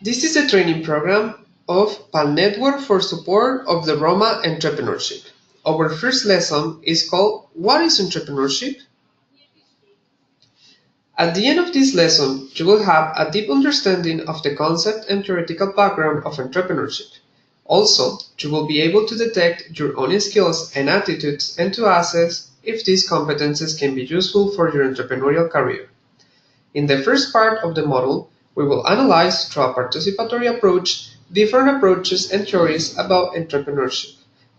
This is a training program of PAL Network for support of the Roma entrepreneurship. Our first lesson is called What is entrepreneurship? At the end of this lesson, you will have a deep understanding of the concept and theoretical background of entrepreneurship. Also, you will be able to detect your own skills and attitudes and to assess if these competences can be useful for your entrepreneurial career. In the first part of the module, we will analyze through a participatory approach different approaches and theories about entrepreneurship,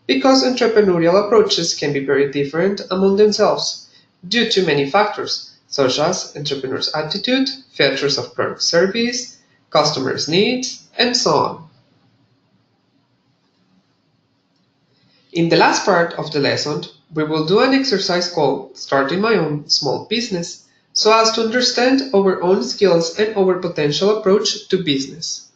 because entrepreneurial approaches can be very different among themselves due to many factors, such as entrepreneurs' attitude, features of product service, customers' needs, and so on. In the last part of the lesson, we will do an exercise called Starting My Own Small Business, so as to understand our own skills and our potential approach to business.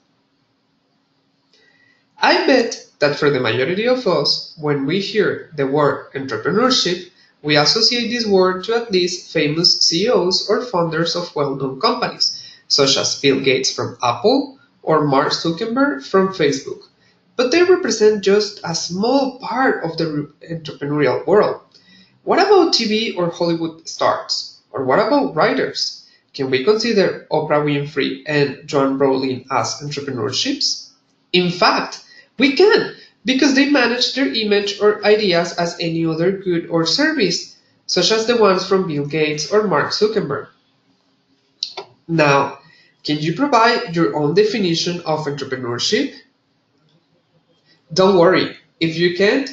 I bet that for the majority of us, when we hear the word entrepreneurship, we associate this word to at least famous CEOs or founders of well-known companies, such as Bill Gates from Apple or Mark Zuckerberg from Facebook. But they represent just a small part of the entrepreneurial world. What about TV or Hollywood stars? Or what about writers? Can we consider Oprah Winfrey and Joan Rowling as entrepreneurships? In fact, we can, because they manage their image or ideas as any other good or service, such as the ones from Bill Gates or Mark Zuckerberg. Now, can you provide your own definition of entrepreneurship? Don't worry, if you can't,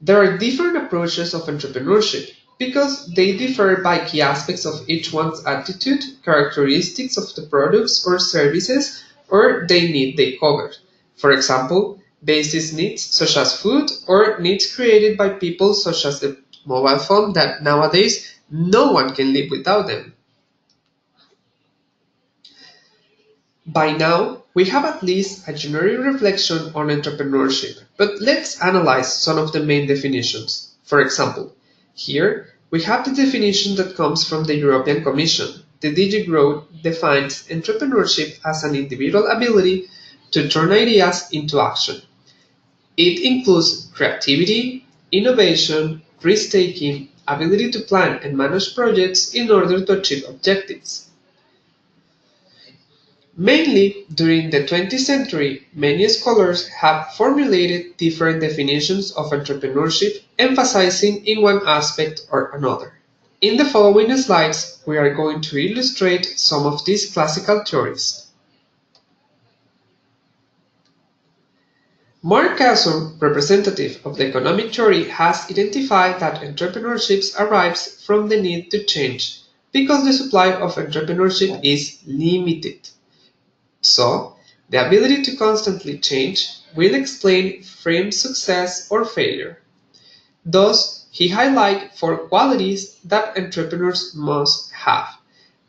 there are different approaches of entrepreneurship because they differ by key aspects of each one's attitude, characteristics of the products or services, or they need they cover. For example, basic needs such as food or needs created by people such as the mobile phone that nowadays no one can live without them. By now, we have at least a generic reflection on entrepreneurship, but let's analyze some of the main definitions. For example, here we have the definition that comes from the European Commission. The DG Growth defines entrepreneurship as an individual ability to turn ideas into action. It includes creativity, innovation, risk-taking, ability to plan and manage projects in order to achieve objectives. Mainly during the 20th century, many scholars have formulated different definitions of entrepreneurship, emphasizing in one aspect or another. In the following slides, we are going to illustrate some of these classical theories. Mark Casson, representative of the economic theory, has identified that entrepreneurship arrives from the need to change because the supply of entrepreneurship is limited. So, the ability to constantly change will explain firm's success or failure. Thus, he highlights four qualities that entrepreneurs must have.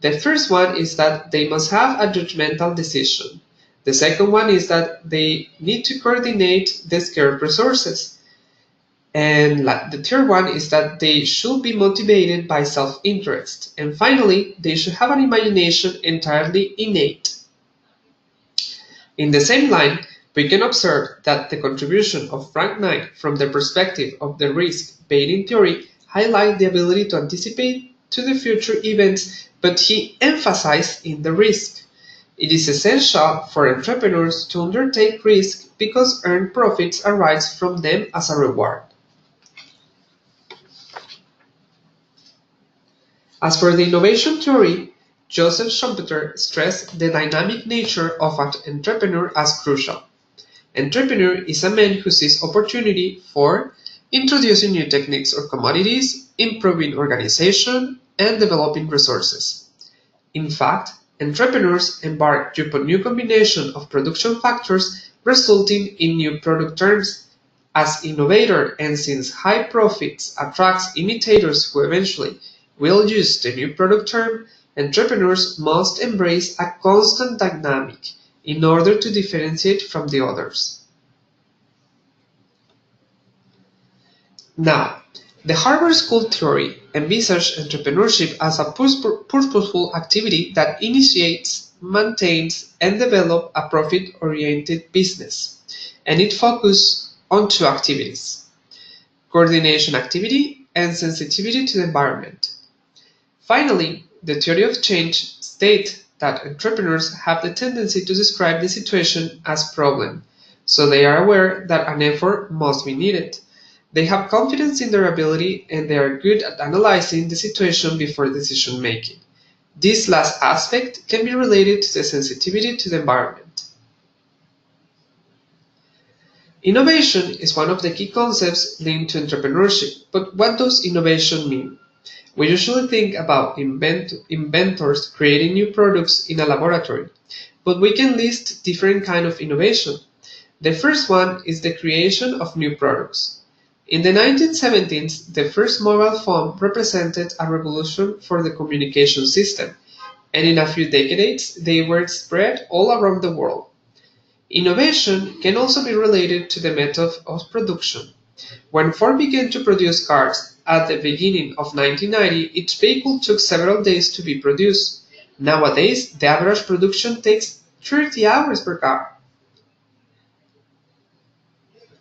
The first one is that they must have a judgmental decision. The second one is that they need to coordinate the scarce resources. And the third one is that they should be motivated by self-interest. And finally, they should have an imagination entirely innate. In the same line, we can observe that the contribution of Frank Knight from the perspective of the risk-baiting theory highlights the ability to anticipate to the future events, but he emphasized in the risk. It is essential for entrepreneurs to undertake risk because earned profits arise from them as a reward. As for the innovation theory, Joseph Schumpeter stressed the dynamic nature of an entrepreneur as crucial. Entrepreneur is a man who sees opportunity for introducing new techniques or commodities, improving organization, and developing resources. In fact, entrepreneurs embark upon new combination of production factors resulting in new product terms. As innovator, and since high profits attracts imitators who eventually will use the new product term, entrepreneurs must embrace a constant dynamic in order to differentiate from the others. Now, the Harvard School theory envisages entrepreneurship as a purposeful activity that initiates maintains, and develops a profit-oriented business, and it focuses on two activities: coordination activity and sensitivity to the environment. Finally, the theory of change states that entrepreneurs have the tendency to describe the situation as problem, so they are aware that an effort must be needed. They have confidence in their ability and they are good at analyzing the situation before decision making. This last aspect can be related to the sensitivity to the environment. Innovation is one of the key concepts linked to entrepreneurship, but what does innovation mean? We usually think about inventors creating new products in a laboratory, but we can list different kinds of innovation. The first one is the creation of new products. In the 1970s, the first mobile phone represented a revolution for the communication system, and in a few decades, they were spread all around the world. Innovation can also be related to the method of production. When Ford began to produce cars at the beginning of 1990, each vehicle took several days to be produced. Nowadays, the average production takes 30 hours per car.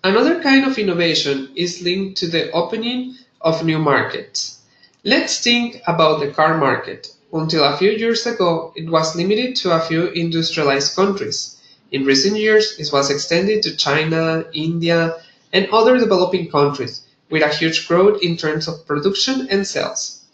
Another kind of innovation is linked to the opening of new markets. Let's think about the car market. Until a few years ago, it was limited to a few industrialized countries. In recent years, it was extended to China, India, and other developing countries, with a huge growth in terms of production and sales.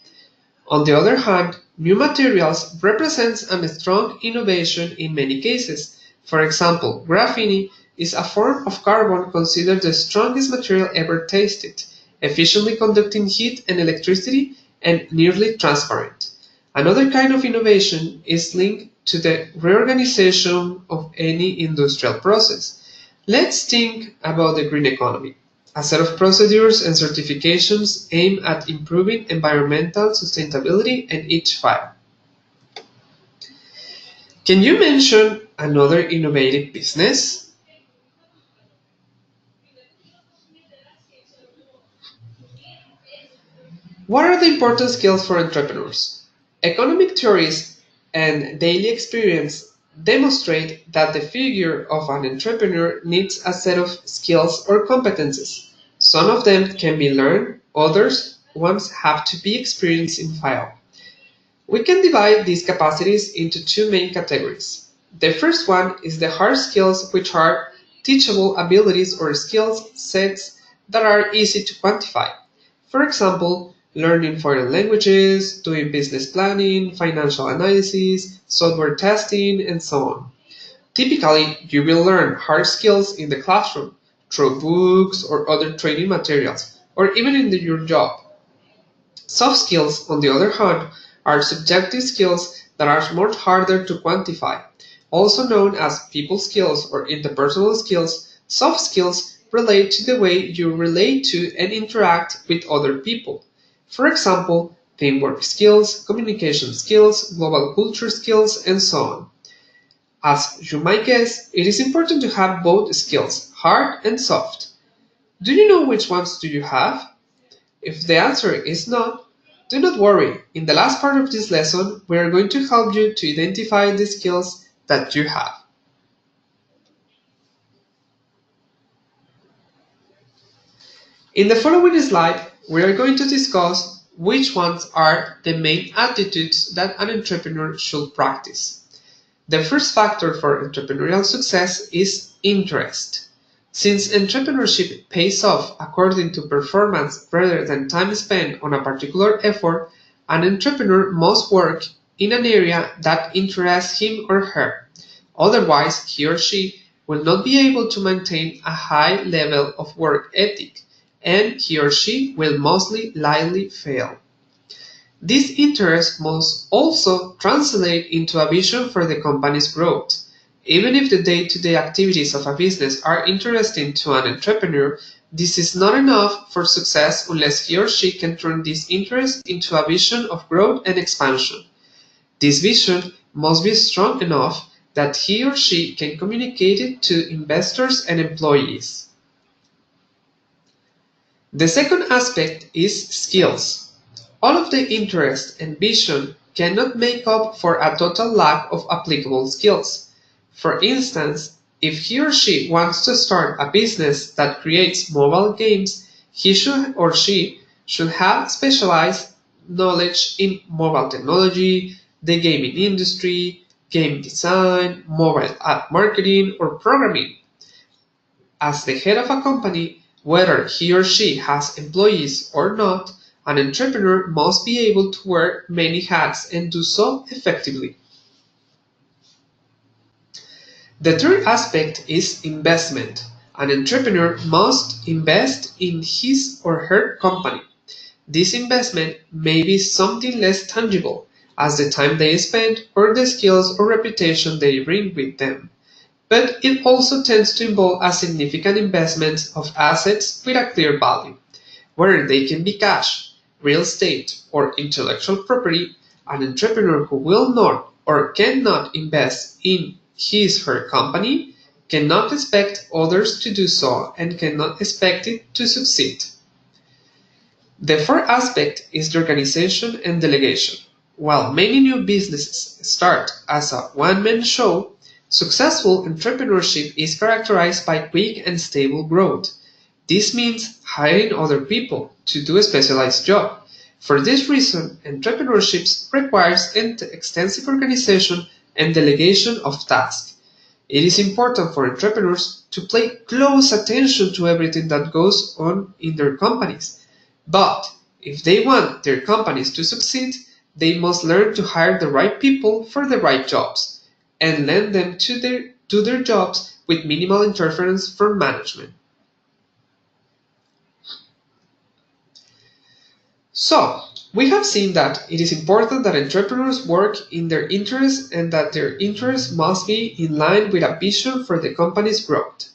On the other hand, new materials represents a strong innovation in many cases. For example, graphene is a form of carbon considered the strongest material ever tested, efficiently conducting heat and electricity and nearly transparent. Another kind of innovation is linked to the reorganization of any industrial process. Let's think about the green economy, a set of procedures and certifications aimed at improving environmental sustainability and each file. Can you mention another innovative business? What are the important skills for entrepreneurs? Economic theories and daily experience demonstrate that the figure of an entrepreneur needs a set of skills or competences. Some of them can be learned, others ones have to be experienced in file. We can divide these capacities into two main categories. The first one is the hard skills, which are teachable abilities or skills sets that are easy to quantify. For example, learning foreign languages, doing business planning, financial analysis, software testing, and so on. Typically, you will learn hard skills in the classroom, through books or other training materials, or even in your job. Soft skills, on the other hand, are subjective skills that are much harder to quantify. Also known as people skills or interpersonal skills, soft skills relate to the way you relate to and interact with other people. For example, teamwork skills, communication skills, global culture skills, and so on. As you might guess, it is important to have both skills, hard and soft. Do you know which ones do you have? If the answer is no, do not worry. In the last part of this lesson, we are going to help you to identify the skills that you have. In the following slide, we are going to discuss which ones are the main attitudes that an entrepreneur should practice. The first factor for entrepreneurial success is interest. Since entrepreneurship pays off according to performance rather than time spent on a particular effort, an entrepreneur must work in an area that interests him or her. Otherwise, he or she will not be able to maintain a high level of work ethic, and he or she will mostly likely fail. This interest must also translate into a vision for the company's growth. Even if the day-to-day activities of a business are interesting to an entrepreneur, this is not enough for success unless he or she can turn this interest into a vision of growth and expansion. This vision must be strong enough that he or she can communicate it to investors and employees. The second aspect is skills. All of the interest and vision cannot make up for a total lack of applicable skills. For instance, if he or she wants to start a business that creates mobile games, he should or she should have specialized knowledge in mobile technology, the gaming industry, game design, mobile app marketing, or programming. As the head of a company, whether he or she has employees or not, an entrepreneur must be able to wear many hats and do so effectively. The third aspect is investment. An entrepreneur must invest in his or her company. This investment may be something less tangible, as the time they spend or the skills or reputation they bring with them. But it also tends to involve a significant investment of assets with a clear value. Whether they can be cash, real estate, or intellectual property, an entrepreneur who will not or cannot invest in his or her company cannot expect others to do so and cannot expect it to succeed. The fourth aspect is the organization and delegation. While many new businesses start as a one-man show, successful entrepreneurship is characterized by quick and stable growth. This means hiring other people to do a specialized job. For this reason, entrepreneurship requires extensive organization and delegation of tasks. It is important for entrepreneurs to pay close attention to everything that goes on in their companies. But if they want their companies to succeed, they must learn to hire the right people for the right jobs and lend them to their jobs with minimal interference from management. So, we have seen that it is important that entrepreneurs work in their interests and that their interests must be in line with a vision for the company's growth.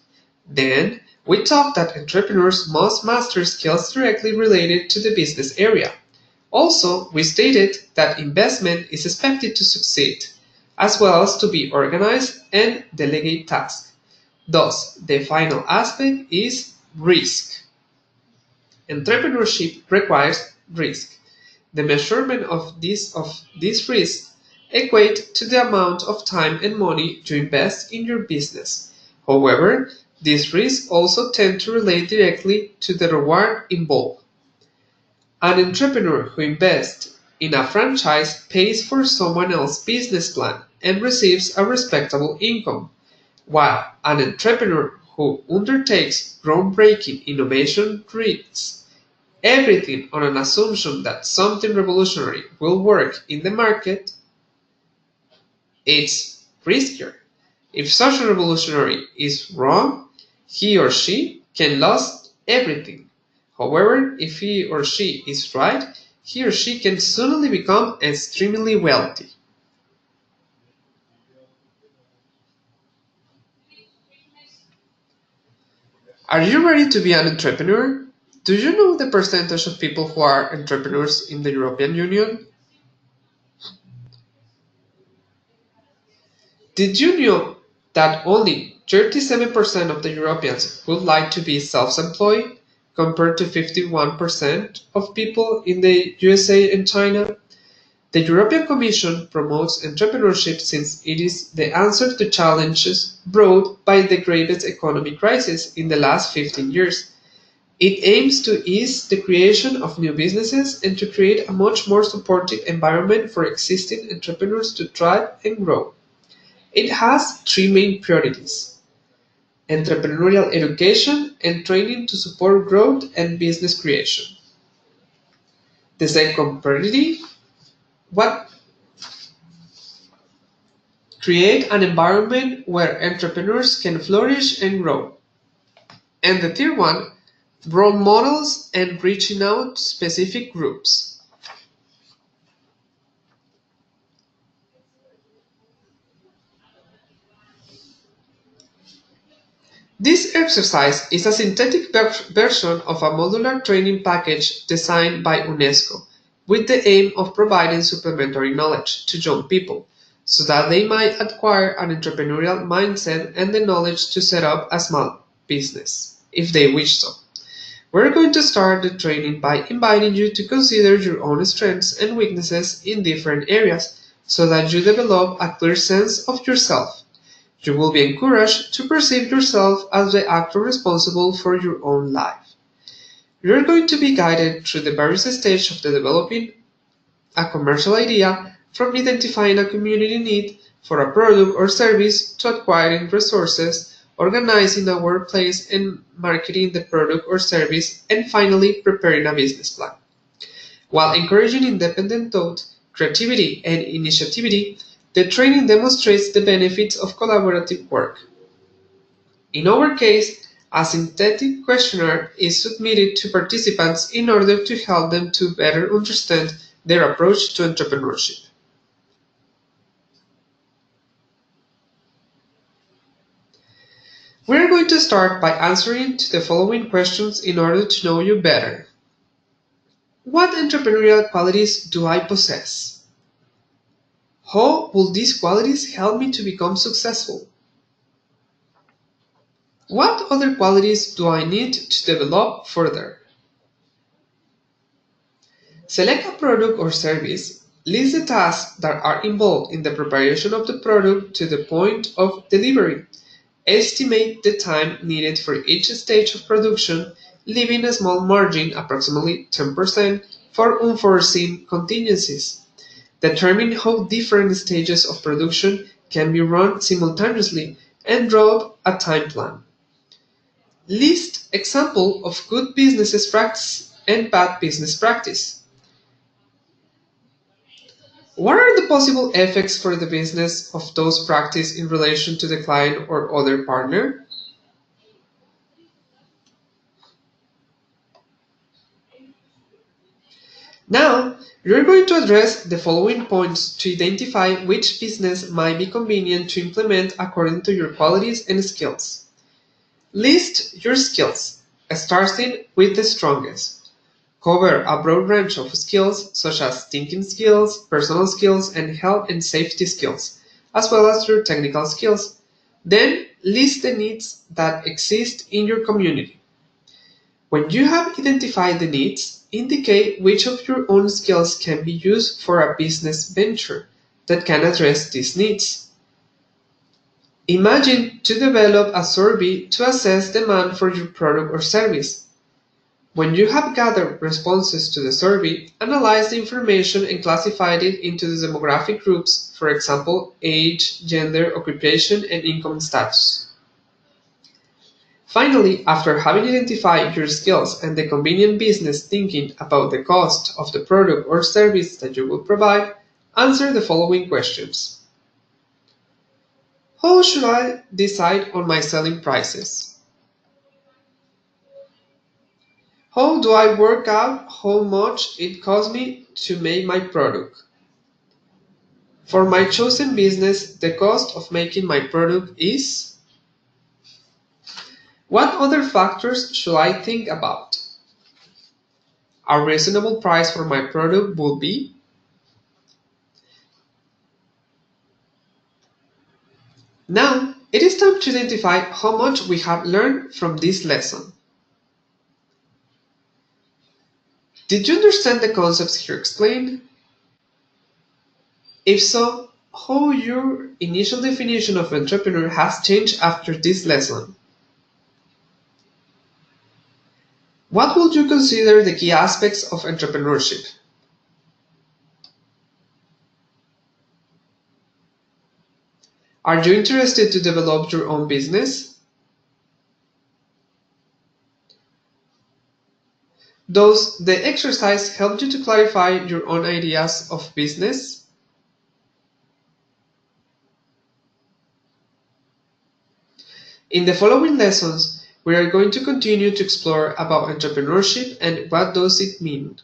Then, we talked that entrepreneurs must master skills directly related to the business area. Also, we stated that investment is expected to succeed, as well as to be organized and delegate tasks. Thus, the final aspect is risk. Entrepreneurship requires risk. The measurement of this risk equate to the amount of time and money you invest in your business. However, these risks also tend to relate directly to the reward involved. An entrepreneur who invests in a franchise pays for someone else's business plan and receives a respectable income, while an entrepreneur who undertakes groundbreaking innovation risks everything on an assumption that something revolutionary will work in the market. It's riskier. If such a revolutionary is wrong, he or she can lose everything. However, if he or she is right, he or she can suddenly become extremely wealthy. Are you ready to be an entrepreneur? Do you know the percentage of people who are entrepreneurs in the European Union? Did you know that only 37% of the Europeans would like to be self-employed, compared to 51% of people in the USA and China? The European Commission promotes entrepreneurship since it is the answer to challenges brought by the greatest economic crisis in the last 15 years. It aims to ease the creation of new businesses and to create a much more supportive environment for existing entrepreneurs to thrive and grow. It has three main priorities: entrepreneurial education and training to support growth and business creation. The second priority, what create an environment where entrepreneurs can flourish and grow. And the third one, role models and reaching out to specific groups. This exercise is a synthetic version of a modular training package designed by UNESCO with the aim of providing supplementary knowledge to young people so that they might acquire an entrepreneurial mindset and the knowledge to set up a small business, if they wish so. We're going to start the training by inviting you to consider your own strengths and weaknesses in different areas so that you develop a clear sense of yourself. You will be encouraged to perceive yourself as the actor responsible for your own life. You're going to be guided through the various stages of the developing a commercial idea, from identifying a community need for a product or service to acquiring resources, organizing a workplace and marketing the product or service, and finally preparing a business plan. While encouraging independent thought, creativity, and initiativity, the training demonstrates the benefits of collaborative work. In our case, a synthetic questionnaire is submitted to participants in order to help them to better understand their approach to entrepreneurship. We are going to start by answering to the following questions in order to know you better. What entrepreneurial qualities do I possess? How will these qualities help me to become successful? What other qualities do I need to develop further? Select a product or service. List the tasks that are involved in the preparation of the product to the point of delivery. Estimate the time needed for each stage of production, leaving a small margin, approximately 10%, for unforeseen contingencies. Determine how different stages of production can be run simultaneously and draw a time plan. List examples of good business practice and bad business practice. What are the possible effects for the business of those practices in relation to the client or other partner? Now, you're going to address the following points to identify which business might be convenient to implement according to your qualities and skills. List your skills, starting with the strongest. Cover a broad range of skills such as thinking skills, personal skills, and health and safety skills, as well as your technical skills. Then list the needs that exist in your community. When you have identified the needs, indicate which of your own skills can be used for a business venture that can address these needs. Imagine to develop a survey to assess demand for your product or service. When you have gathered responses to the survey, analyze the information and classify it into the demographic groups, for example, age, gender, occupation, and income status. Finally, after having identified your skills and the convenient business thinking about the cost of the product or service that you will provide, answer the following questions. How should I decide on my selling prices? How do I work out how much it costs me to make my product? For my chosen business, the cost of making my product is? What other factors should I think about? A reasonable price for my product would be? Now, it is time to identify how much we have learned from this lesson. Did you understand the concepts here explained? If so, how your initial definition of entrepreneur has changed after this lesson? What would you consider the key aspects of entrepreneurship? Are you interested to develop your own business? Does the exercise help you to clarify your own ideas of business? In the following lessons, we are going to continue to explore about entrepreneurship and what does it mean.